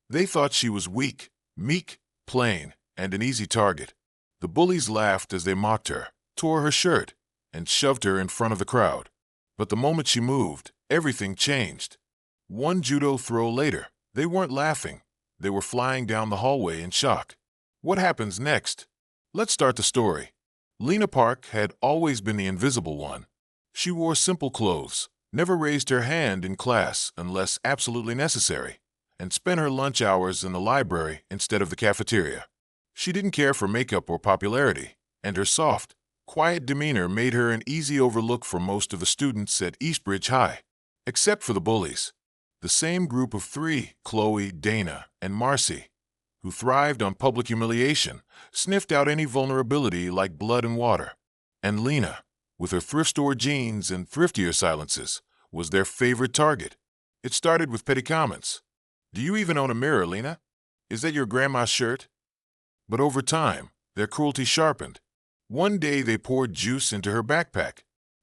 They thought she was weak, meek, plain, and an easy target. The bullies laughed as they mocked her, tore her shirt, and shoved her in front of the crowd. But the moment she moved, everything changed. One judo throw later, they weren't laughing. They were flying down the hallway in shock. What happens next? Let's start the story. Lena Park had always been the invisible one. She wore simple clothes, never raised her hand in class unless absolutely necessary, and spent her lunch hours in the library instead of the cafeteria. She didn't care for makeup or popularity, and her soft, quiet demeanor made her an easy overlook for most of the students at Eastbridge High, except for the bullies. The same group of three, Chloe, Dana, and Marcy, who thrived on public humiliation, sniffed out any vulnerability like blood and water. And Lena, with her thrift store jeans and thriftier silences, was their favorite target. It started with petty comments. "Do you even own a mirror, Lena? Is that your grandma's shirt?" But over time, their cruelty sharpened. One day they poured juice into her backpack.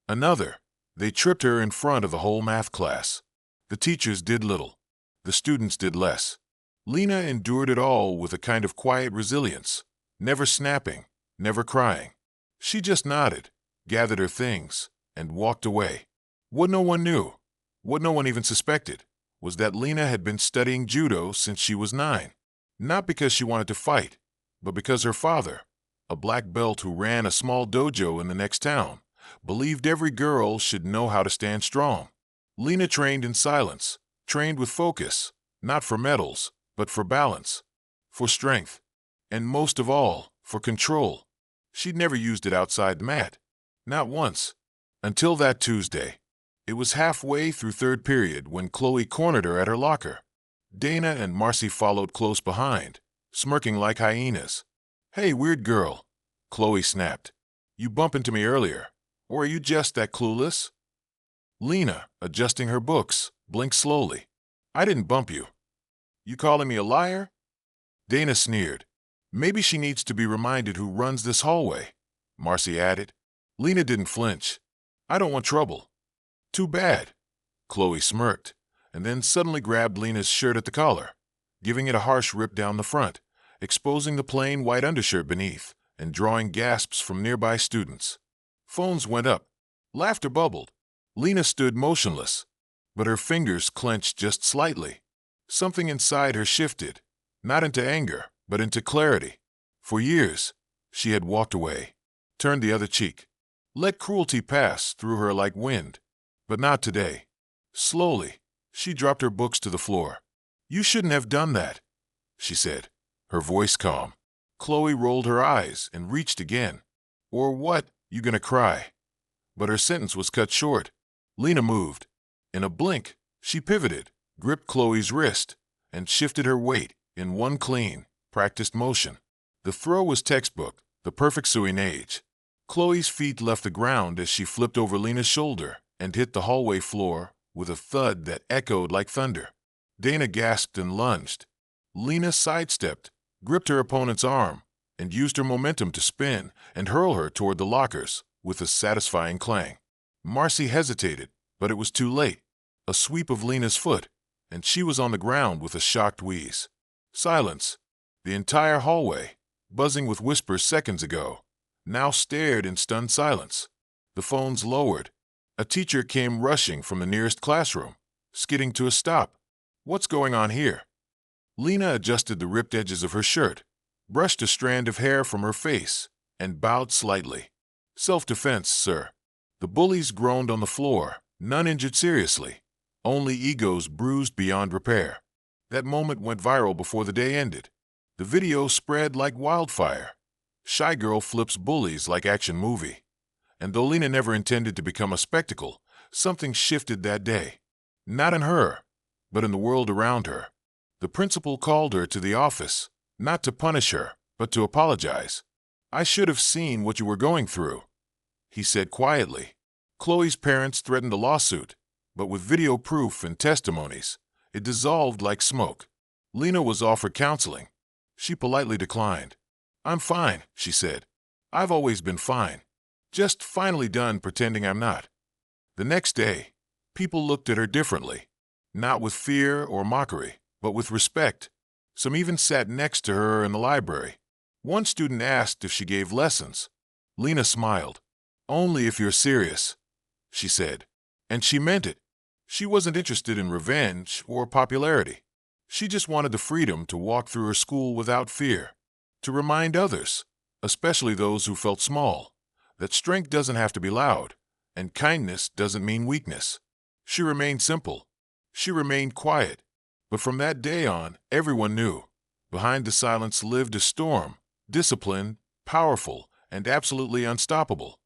Another, they tripped her in front of the whole math class. The teachers did little. The students did less. Lena endured it all with a kind of quiet resilience, never snapping, never crying. She just nodded, gathered her things, and walked away. What no one knew, what no one even suspected, was that Lena had been studying judo since she was 9. Not because she wanted to fight, but because her father, a black belt who ran a small dojo in the next town, believed every girl should know how to stand strong. Lena trained in silence, trained with focus, not for medals, but for balance, for strength, and most of all, for control. She'd never used it outside the mat. Not once. Until that Tuesday. It was halfway through third period when Chloe cornered her at her locker. Dana and Marcy followed close behind, smirking like hyenas. "Hey, weird girl," Chloe snapped. "You bumped into me earlier, or are you just that clueless?" Lena, adjusting her books, blinked slowly. "I didn't bump you." "You calling me a liar?" Dana sneered. "Maybe she needs to be reminded who runs this hallway," Marcy added. Lena didn't flinch. "I don't want trouble." "Too bad." Chloe smirked, and then suddenly grabbed Lena's shirt at the collar, giving it a harsh rip down the front, exposing the plain white undershirt beneath, and drawing gasps from nearby students. Phones went up. Laughter bubbled. Lena stood motionless, but her fingers clenched just slightly. Something inside her shifted, not into anger, but into clarity. For years, she had walked away, turned the other cheek, let cruelty pass through her like wind. But not today. Slowly, she dropped her books to the floor. "You shouldn't have done that," she said, her voice calm. Chloe rolled her eyes and reached again. "Or what? You gonna cry?" But her sentence was cut short. Lena moved. In a blink, she pivoted, gripped Chloe's wrist, and shifted her weight in one clean, practiced motion. The throw was textbook, the perfect suinage. Chloe's feet left the ground as she flipped over Lena's shoulder and hit the hallway floor with a thud that echoed like thunder. Dana gasped and lunged. Lena sidestepped, gripped her opponent's arm, and used her momentum to spin and hurl her toward the lockers with a satisfying clang. Marcy hesitated, but it was too late. A sweep of Lena's foot, and she was on the ground with a shocked wheeze. Silence. The entire hallway, buzzing with whispers seconds ago, now stared in stunned silence. The phones lowered. A teacher came rushing from the nearest classroom, skidding to a stop. "What's going on here?" Lena adjusted the ripped edges of her shirt, brushed a strand of hair from her face, and bowed slightly. "Self-defense, sir." The bullies groaned on the floor, none injured seriously, only egos bruised beyond repair. That moment went viral before the day ended. The video spread like wildfire. Shy girl flips bullies like action movie. And though Lena never intended to become a spectacle, something shifted that day. Not in her, but in the world around her. The principal called her to the office, not to punish her, but to apologize. "I should have seen what you were going through," he said quietly. Chloe's parents threatened a lawsuit, but with video proof and testimonies, it dissolved like smoke. Lena was offered counseling. She politely declined. "I'm fine," she said. "I've always been fine. Just finally done pretending I'm not." The next day, people looked at her differently, not with fear or mockery, but with respect. Some even sat next to her in the library. One student asked if she gave lessons. Lena smiled. "Only if you're serious," she said. And she meant it. She wasn't interested in revenge or popularity. She just wanted the freedom to walk through her school without fear, to remind others, especially those who felt small, that strength doesn't have to be loud, and kindness doesn't mean weakness. She remained simple. She remained quiet. But from that day on, everyone knew. Behind the silence lived a storm, disciplined, powerful, and absolutely unstoppable.